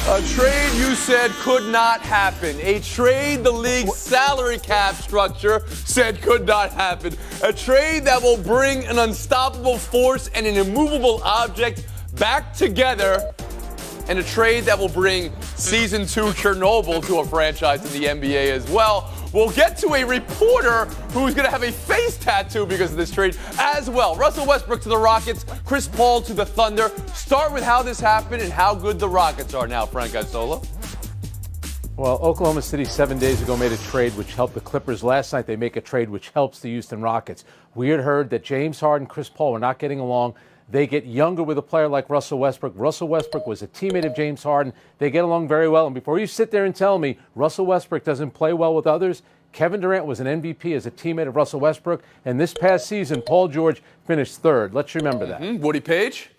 A trade you said could not happen. A trade the league's salary cap structure said could not happen. A trade that will bring an unstoppable force and an immovable object back together. And a trade that will bring Season 2 Chernobyl to a franchise in the NBA as well. We'll get to a reporter who's going to have a face tattoo because of this trade as well. Russell Westbrook to the Rockets, Chris Paul to the Thunder. Start with how this happened and how good the Rockets are now, Frank Isola. Well, Oklahoma City 7 days ago made a trade which helped the Clippers. Last night they make a trade which helps the Houston Rockets. We had heard that James Harden and Chris Paul were not getting along. They get younger with a player like Russell Westbrook. Russell Westbrook was a teammate of James Harden. They get along very well. And before you sit there and tell me Russell Westbrook doesn't play well with others, Kevin Durant was an MVP as a teammate of Russell Westbrook. And this past season, Paul George finished third. Let's remember that. Woody Page?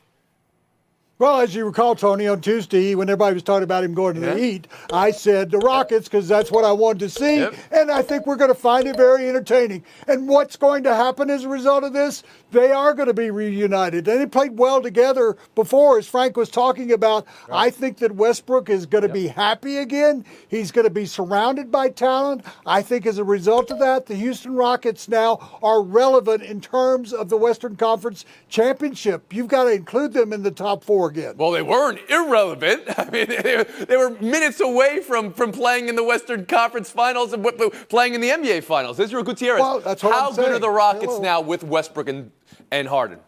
Well, as you recall, Tony, on Tuesday, when everybody was talking about him going to the Heat, I said the Rockets because that's what I wanted to see. And I think we're going to find it very entertaining. And what's going to happen as a result of this? They are going to be reunited. They played well together before, as Frank was talking about. Right. I think that Westbrook is going to be happy again. He's going to be surrounded by talent. I think as a result of that, the Houston Rockets now are relevant in terms of the Western Conference Championship. You've got to include them in the top four again. Well, they weren't irrelevant. I mean, they were minutes away from playing in the Western Conference Finals and playing in the NBA Finals. Israel Gutierrez, well, that's what how I'm good saying. are the Rockets now with Westbrook and Harden?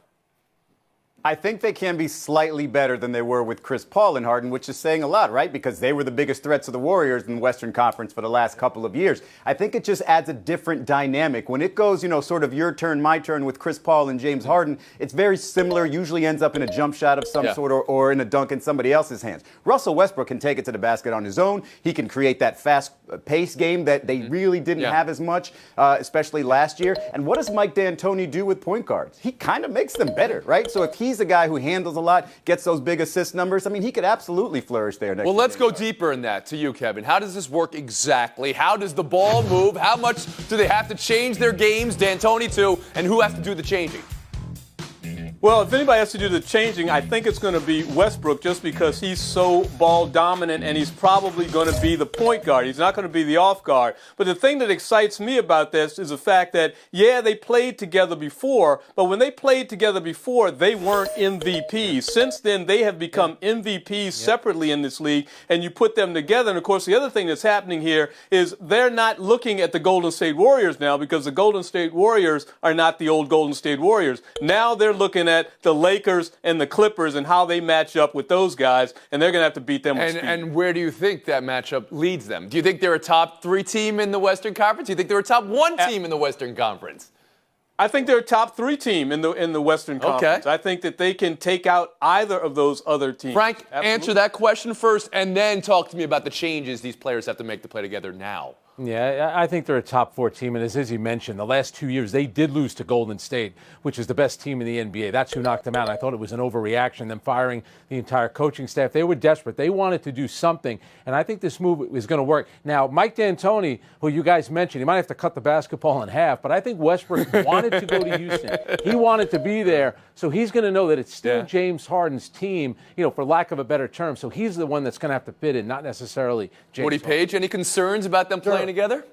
I think they can be slightly better than they were with Chris Paul and Harden, which is saying a lot, right? Because they were the biggest threats of the Warriors in the Western Conference for the last couple of years. I think it just adds a different dynamic. When it goes, sort of your turn, my turn with Chris Paul and James Harden, it's very similar, usually ends up in a jump shot of some sort or in a dunk in somebody else's hands. Russell Westbrook can take it to the basket on his own. He can create that fast pace game that they really didn't have as much, especially last year. And what does Mike D'Antoni do with point guards? He kind of makes them better, right? So if he's a guy who handles a lot, gets those big assist numbers, I mean, he could absolutely flourish there. Well, let's go deeper in that to you, Kevin. How does this work exactly? How does the ball move? How much do they have to change their games, D'Antoni too, and who has to do the changing? Well, if anybody has to do the changing, I think it's going to be Westbrook just because he's so ball dominant and he's probably going to be the point guard. He's not going to be the off guard. But the thing that excites me about this is the fact that, they played together before, but when they played together before, they weren't MVPs. Since then, they have become MVPs separately in this league, and you put them together. And, of course, the other thing that's happening here is they're not looking at the Golden State Warriors now because the Golden State Warriors are not the old Golden State Warriors. Now they're looking at the Lakers and the Clippers and how they match up with those guys, and they're going to have to beat them with speed. And where do you think that matchup leads them? Do you think they're a top 3 team in the Western Conference? Do you think they're a top 1 team in the Western Conference? I think they're a top 3 team in the Western Conference. I think that they can take out either of those other teams. Frank, answer that question first, and then talk to me about the changes these players have to make to play together now. Yeah, I think they're a top 4 team. And as Izzy mentioned, the last 2 years, they did lose to Golden State, which is the best team in the NBA. That's who knocked them out. I thought it was an overreaction, them firing the entire coaching staff. They were desperate. They wanted to do something. And I think this move is going to work. Now, Mike D'Antoni, who you guys mentioned, he might have to cut the basketball in half, but I think Westbrook wanted to go to Houston. He wanted to be there. So he's going to know that it's still James Harden's team, for lack of a better term. So he's the one that's going to have to fit in, not necessarily James Woody Page, any concerns about them playing together?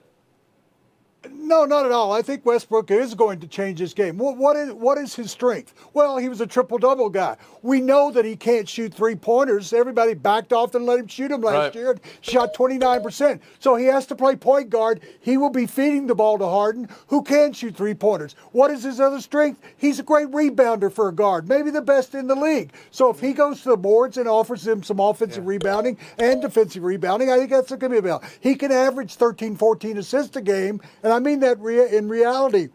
No, not at all. I think Westbrook is going to change his game. What is his strength? Well, he was a triple-double guy. We know that he can't shoot three-pointers. Everybody backed off and let him shoot them last year and shot 29%. So he has to play point guard. He will be feeding the ball to Harden, who can shoot three-pointers. What is his other strength? He's a great rebounder for a guard, maybe the best in the league. So if he goes to the boards and offers them some offensive rebounding and defensive rebounding, I think that's going to be about. He can average 13, 14 assists a game, and I mean that in reality,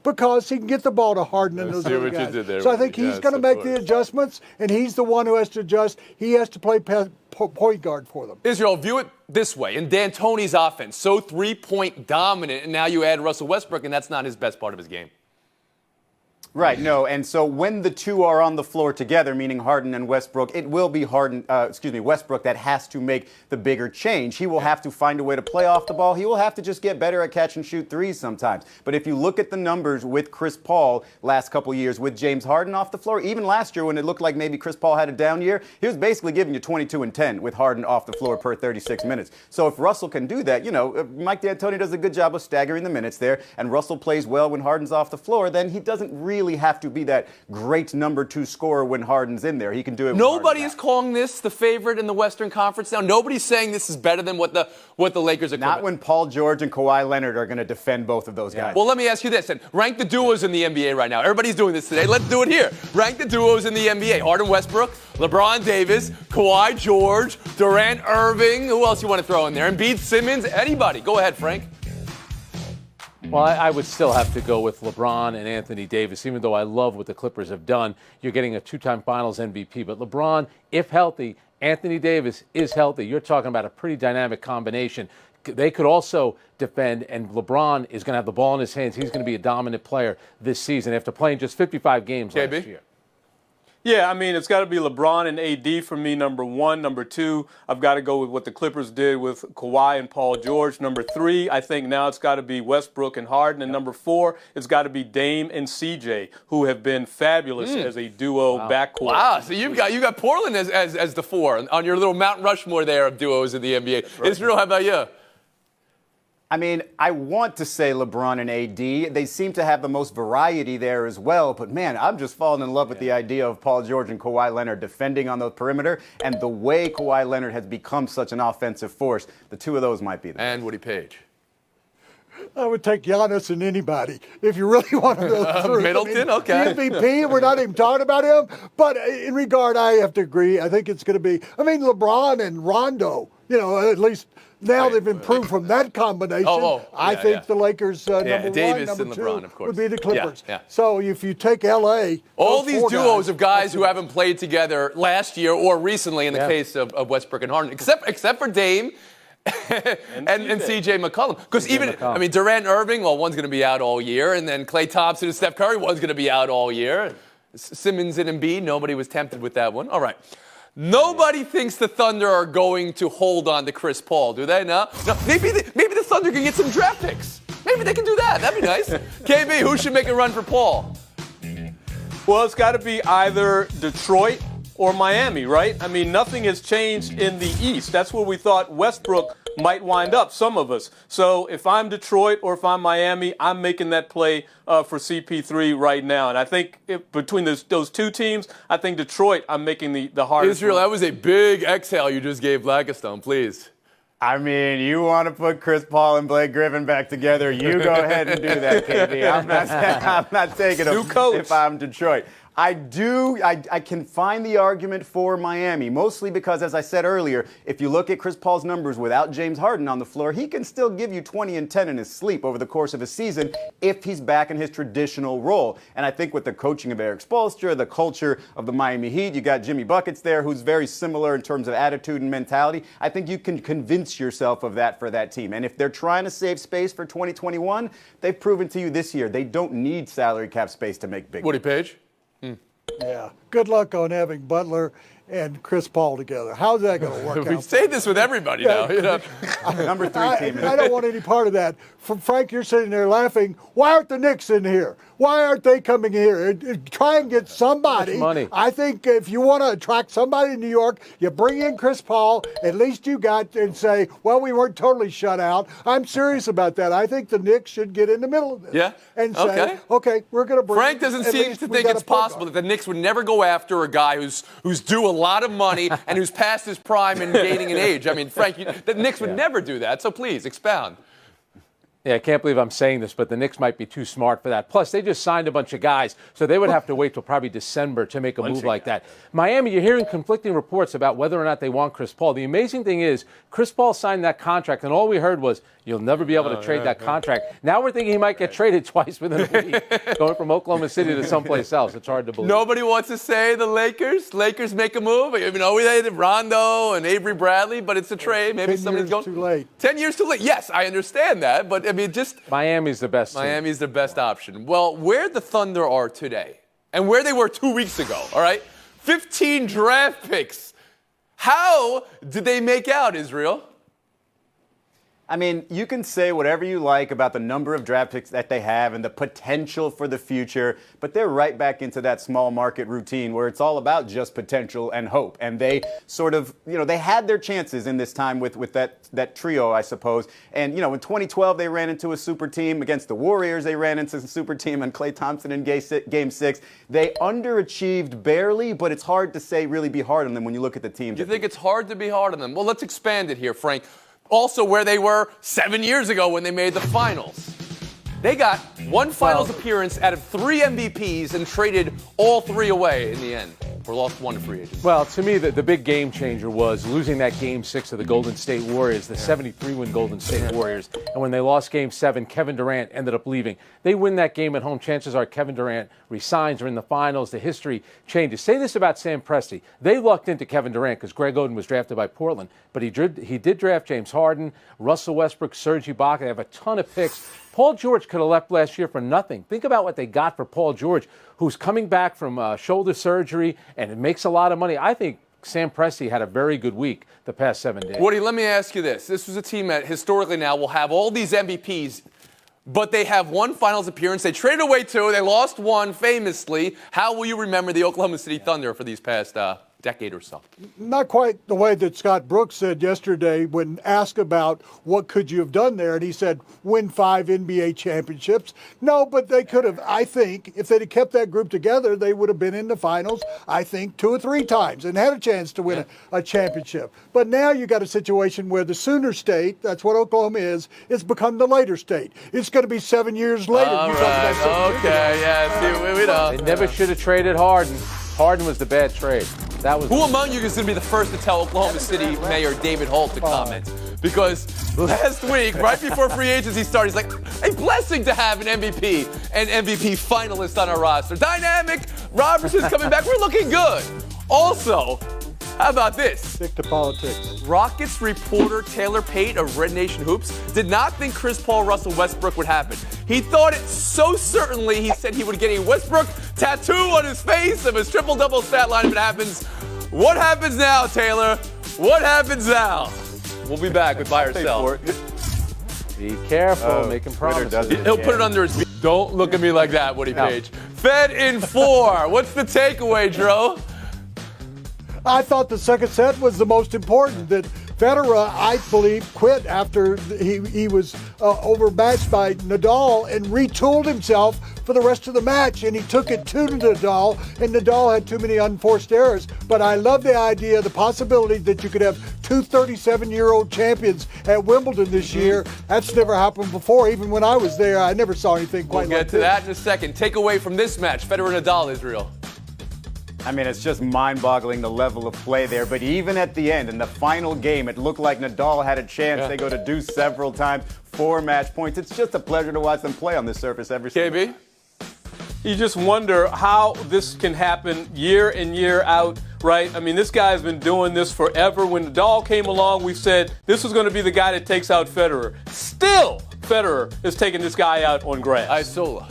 because he can get the ball to Harden and those other guys. So I think he's going to make the adjustments, and he's the one who has to adjust. He has to play point guard for them. Israel, view it this way. In D'Antoni's offense, so three-point dominant, and now you add Russell Westbrook, and that's not his best part of his game. Right, no, and so when the two are on the floor together, meaning Harden and Westbrook, it will be Westbrook that has to make the bigger change. He will have to find a way to play off the ball. He will have to just get better at catch and shoot threes sometimes. But if you look at the numbers with Chris Paul last couple years with James Harden off the floor, even last year when it looked like maybe Chris Paul had a down year, he was basically giving you 22 and 10 with Harden off the floor per 36 minutes. So if Russell can do that, Mike D'Antoni does a good job of staggering the minutes there, and Russell plays well when Harden's off the floor, then he doesn't really have to be that great number 2 scorer when Harden's in there. He can do it. Nobody is calling this the favorite in the Western Conference now. Nobody's saying this is better than what the Lakers are. Not when Paul George and Kawhi Leonard are going to defend both of those guys. Well, let me ask you this, then. Rank the duos in the NBA right now. Everybody's doing this today. Let's do it here. Rank the duos in the NBA. Harden Westbrook, LeBron Davis, Kawhi George, Durant Irving. Who else you want to throw in there? Embiid, Simmons, anybody. Go ahead, Frank. Well, I would still have to go with LeBron and Anthony Davis, even though I love what the Clippers have done. You're getting a 2-time Finals MVP. But LeBron, if healthy, Anthony Davis is healthy. You're talking about a pretty dynamic combination. They could also defend, and LeBron is going to have the ball in his hands. He's going to be a dominant player this season after playing just 55 games last year. Yeah, I mean, it's got to be LeBron and AD for me, number 1. Number 2, I've got to go with what the Clippers did with Kawhi and Paul George. Number 3, I think now it's got to be Westbrook and Harden. And number 4, it's got to be Dame and CJ, who have been fabulous as a duo backcourt. Wow, so you got Portland as the 4 on your little Mount Rushmore there of duos in the NBA. Right. Israel, how about you? I mean, I want to say LeBron and AD. They seem to have the most variety there as well. But, man, I'm just falling in love with the idea of Paul George and Kawhi Leonard defending on the perimeter. And the way Kawhi Leonard has become such an offensive force, the two of those might be there. And Woody Page. I would take Giannis and anybody if you really want to go through. Middleton, okay. MVP, we're not even talking about him. But in regard, I have to agree. I think it's going to be, LeBron and Rondo, at least now they've improved from that combination. I think the Lakers, number Davis 1, number and 2 LeBron, of course. would be the Clippers. Yeah. So if you take L.A. All these duos of guys who haven't played together last year or recently in the case of Westbrook and Harden, except for Dame and CJ McCollum. Because Durant and Irving, one's going to be out all year. And then Klay Thompson and Steph Curry, one's going to be out all year. Simmons and Embiid, nobody was tempted with that one. All right. Nobody thinks the Thunder are going to hold on to Chris Paul, do they? No? Maybe the Thunder can get some draft picks. Maybe they can do that. That'd be nice. KB, who should make a run for Paul? Well, it's got to be either Detroit or Miami, right? I mean, nothing has changed in the East. That's where we thought Westbrook might wind up, some of us. So if I'm Detroit or if I'm Miami, I'm making that play for CP3 right now. And I think between those two teams, I think Detroit, I'm making the hardest. Israel, that was a big exhale you just gave Blackistone, please. I mean, you want to put Chris Paul and Blake Griffin back together, you go ahead and do that, KB. I'm not taking them if I'm Detroit. I can find the argument for Miami, mostly because, as I said earlier, if you look at Chris Paul's numbers without James Harden on the floor, he can still give you 20 and 10 in his sleep over the course of a season if he's back in his traditional role. And I think with the coaching of Eric Spoelstra, the culture of the Miami Heat, you got Jimmy Buckets there, who's very similar in terms of attitude and mentality. I think you can convince yourself of that for that team. And if they're trying to save space for 2021, they've proven to you this year they don't need salary cap space to make big. Woody Page? Yeah. Good luck on having Butler and Chris Paul together. How's that going to work out? We say this with everybody now. Number 3 team. I don't want any part of that. Frank, you're sitting there laughing. Why aren't the Knicks in here? Why aren't they coming here? Try and get somebody. Money. I think if you want to attract somebody in New York, you bring in Chris Paul. At least you got and say, well, we weren't totally shut out. I'm serious about that. I think the Knicks should get in the middle of this. Yeah. And say, okay, we're going to bring. Frank doesn't seem to think it's possible that the Knicks would never go after a guy who's due a lot of money and who's past his prime and gaining an age. I mean, Frank, the Knicks would never do that. So please expound. Yeah, I can't believe I'm saying this, but the Knicks might be too smart for that. Plus, they just signed a bunch of guys, so they would have to wait till probably December to make a move like that. Miami, you're hearing conflicting reports about whether or not they want Chris Paul. The amazing thing is, Chris Paul signed that contract, and all we heard was, you'll never be able to trade that contract. Now we're thinking he might get traded twice within a week, going from Oklahoma City to someplace else. It's hard to believe. Nobody wants to say the Lakers make a move. We had Rondo and Avery Bradley, but it's a trade. Maybe somebody's going. 10 years too late. 10 years too late. Yes, I understand that, but mean, just Miami's the best team. Miami's the best option. Well, where the Thunder are today and where they were 2 weeks ago, all right? 15 draft picks. How did they make out, Israel? I mean, you can say whatever you like about the number of draft picks that they have and the potential for the future, but they're right back into that small market routine where it's all about just potential and hope. And they sort of, they had their chances in this time with that trio, I suppose. And, in 2012, they ran into a super team. Against the Warriors, they ran into a super team and Klay Thompson in Game 6. They underachieved barely, but it's hard to say really be hard on them when you look at the team. You think it's hard to be hard on them? Well, let's expand it here, Frank. Also, where they were 7 years ago when they made the finals. They got one finals appearance out of 3 MVPs and traded all 3 away in the end. Or lost 1 to free agents. Well, to me, the big game changer was losing that Game 6 of the Golden State Warriors, the 73-win Golden State Warriors. And when they lost Game 7, Kevin Durant ended up leaving. They win that game at home. Chances are Kevin Durant resigns or in the finals. The history changes. Say this about Sam Presti. They lucked into Kevin Durant because Greg Oden was drafted by Portland. But he did draft James Harden, Russell Westbrook, Serge Ibaka. They have a ton of picks. Paul George could have left last year for nothing. Think about what they got for Paul George, who's coming back from shoulder surgery, and it makes a lot of money. I think Sam Presti had a very good week the past 7 days. Woody, let me ask you this. This was a team that historically now will have all these MVPs, but they have 1 finals appearance. They traded away 2. They lost 1 famously. How will you remember the Oklahoma City Thunder for these past decade or so? Not quite the way that Scott Brooks said yesterday when asked about what could you have done there, and he said win 5 NBA championships. No, but they could have. I think if they'd have kept that group together, they would have been in the finals, I think, 2 or 3 times and had a chance to win a championship. But now you got a situation where the Sooner State, that's what Oklahoma is, it's become the later state. It's going to be 7 years later. All right, okay, yeah, see, we know. They never should have traded Harden. Harden was the bad trade. That was. Who among you is going to be the first to tell Oklahoma City Mayor David Holt to comment? Because last week, right before free agency started, he's like, a blessing to have an MVP and MVP finalist on our roster. Dynamic, Robertson's coming back. We're looking good. Also, how about this? Stick to politics. Rockets reporter Taylor Pate of Red Nation Hoops did not think Chris Paul Russell Westbrook would happen. He thought it so certainly he said he would get a Westbrook tattoo on his face of his triple-double stat line if it happens. What happens now, Taylor? What happens now? We'll be back with Buy or Sell. Be careful, making promises. He'll put it under his feet. Don't look at me like that, Woody Page. Fed in 4. What's the takeaway, Dro? I thought the second set was the most important. That Federer, I believe, quit after he was overmatched by Nadal and retooled himself for the rest of the match. And he took it to Nadal, and Nadal had too many unforced errors. But I love the idea, the possibility that you could have 2 37-year-old champions at Wimbledon this year. That's never happened before. Even when I was there, I never saw anything quite like this. We'll get to that in a second. Takeaway from this match, Federer-Nadal, Israel. I mean, it's just mind-boggling the level of play there. But even at the end, in the final game, it looked like Nadal had a chance. Yeah. They go to deuce several times, 4 match points. It's just a pleasure to watch them play on this surface every single time. You just wonder how this can happen year in, year out, right? I mean, this guy's been doing this forever. When Nadal came along, we said this was going to be the guy that takes out Federer. Still, Federer is taking this guy out on grass. Isola.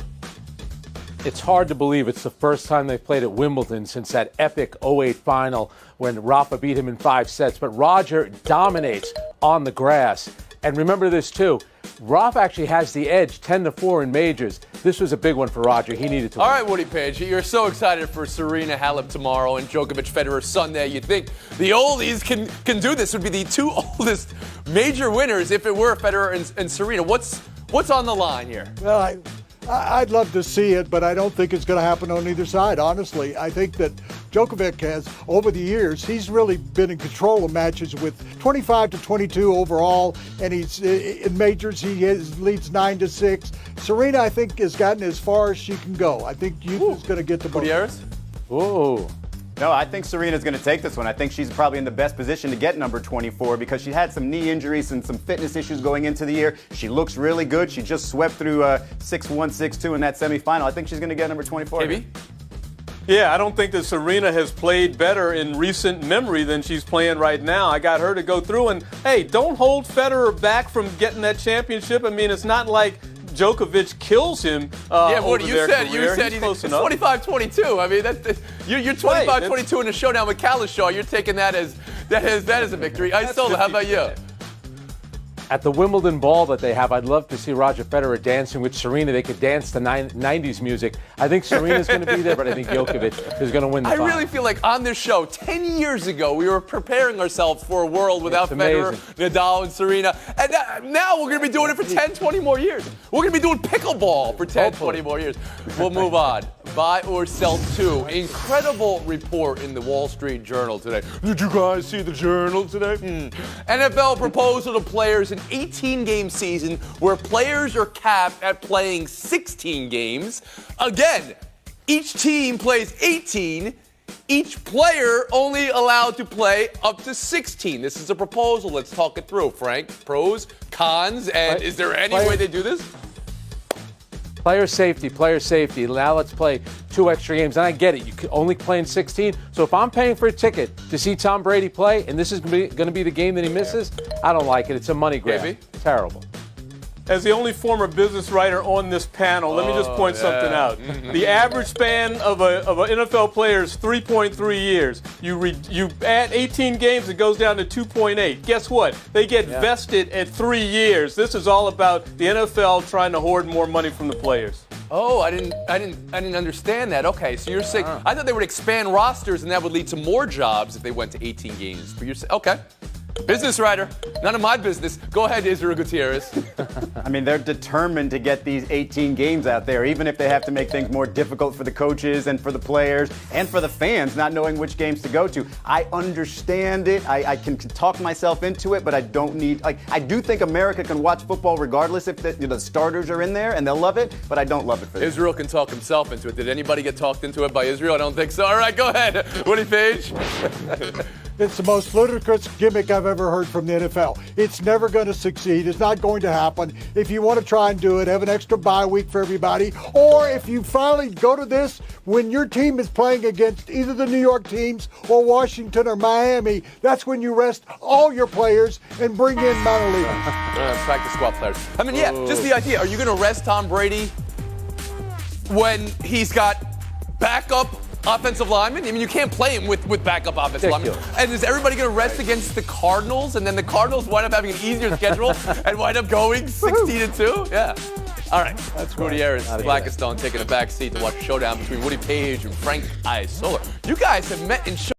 It's hard to believe it's the first time they've played at Wimbledon since that epic 08 final when Rafa beat him in 5 sets. But Roger dominates on the grass. And remember this, too. Rafa actually has the edge 10-4 in majors. This was a big one for Roger. He needed to win. All right, Woody Page, you're so excited for Serena Halep tomorrow and Djokovic Federer Sunday. You'd think the oldies can do this. It would be the 2 oldest major winners if it were Federer and Serena. What's on the line here? Well, I'd love to see it, but I don't think it's going to happen on either side, honestly. I think that Djokovic has, over the years, he's really been in control of matches with 25-22 overall, and he's in majors, leads 9-6. Serena, I think, has gotten as far as she can go. I think youth is going to get the most. Gutierrez? Ooh. No, I think Serena's going to take this one. I think she's probably in the best position to get number 24 because she had some knee injuries and some fitness issues going into the year. She looks really good. She just swept through 6-1, 6-2 in that semifinal. I think she's going to get number 24. KB? Yeah, I don't think that Serena has played better in recent memory than she's playing right now. I got her to go through, and hey, don't hold Federer back from getting that championship. I mean, it's not like Djokovic kills him. Yeah, what over you their said. career. You said He's close it's enough. 25-22. I mean, you're 25-22 in a showdown with Kalishaw. You're taking that as a victory. Isola, how about you? At the Wimbledon ball that they have, I'd love to see Roger Federer dancing with Serena. They could dance to 90s music. I think Serena's going to be there, but I think Djokovic is going to win the final. I really feel like on this show, 10 years ago, we were preparing ourselves for a world without Federer, Nadal, and Serena. And now we're going to be doing it for 10, 20 more years. We're going to be doing pickleball for 10, 20 more years. We'll move on. Buy or sell two. Incredible report in the Wall Street Journal today. Did you guys see the Journal today? NFL proposal to players an 18-game season where players are capped at playing 16 games. Again, each team plays 18. Each player only allowed to play up to 16. This is a proposal. Let's talk it through. Frank, pros, cons, and is there any way they do this? Player safety. Now let's play 2 extra games. And I get it. You can only play in 16. So if I'm paying for a ticket to see Tom Brady play, and this is going to be the game that he misses, I don't like it. It's a money grab. Maybe. Terrible. As the only former business writer on this panel, let me just point something out. The average span of an NFL player is 3.3 years. You add 18 games, it goes down to 2.8. Guess what? They get vested at 3 years. This is all about the NFL trying to hoard more money from the players. Oh, I didn't understand that. Okay, so you're saying I thought they would expand rosters and that would lead to more jobs if they went to 18 games. But you're saying okay. Business writer, none of my business. Go ahead, Israel Gutierrez. I mean, they're determined to get these 18 games out there, even if they have to make things more difficult for the coaches and for the players and for the fans, not knowing which games to go to. I understand it. I can talk myself into it, but I don't need. I do think America can watch football regardless if the starters are in there and they'll love it, but I don't love it for them. Israel can talk himself into it. Did anybody get talked into it by Israel? I don't think so. All right, go ahead, Woody Page. It's the most ludicrous gimmick I've ever heard from the NFL. It's never going to succeed. It's not going to happen. If you want to try and do it, have an extra bye week for everybody. Or if you finally go to this when your team is playing against either the New York teams or Washington or Miami, that's when you rest all your players and bring in minor leaguers. Practice squad players. I mean, yeah, just the idea. Are you going to rest Tom Brady when he's got backup offensive linemen? I mean, you can't play him with backup offensive linemen. And is everybody going to rest against the Cardinals? And then the Cardinals wind up having an easier schedule and wind up going 16-2? Yeah. All right. That's Gutierrez, Blackistone taking a back seat to watch a showdown between Woody Page and Frank Isola. You guys have met in show.